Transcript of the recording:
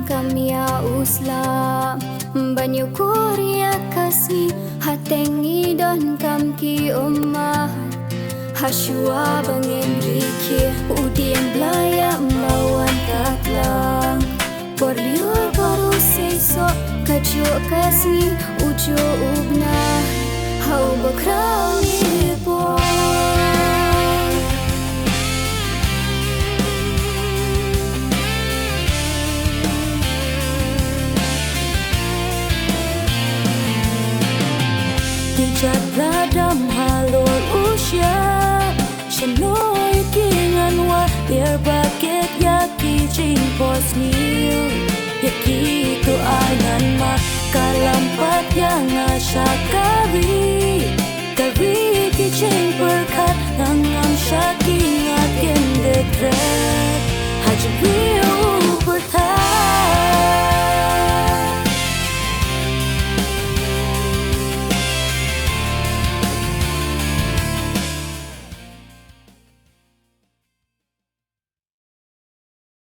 kamia usla banyu korea kasih hatengi don kam ki umma hashua bangin riki udien blaya mbawan katlang porliu baru seso kajo kasih ujo ubna hau bakrau ni po Dijat radam halor usya Shanoi kingan wa Biar bakit yaki jing pos niu Yaki tu ayan ma Kalampat yang asya Kari ki jing berkat Nangam syaki ngakin detre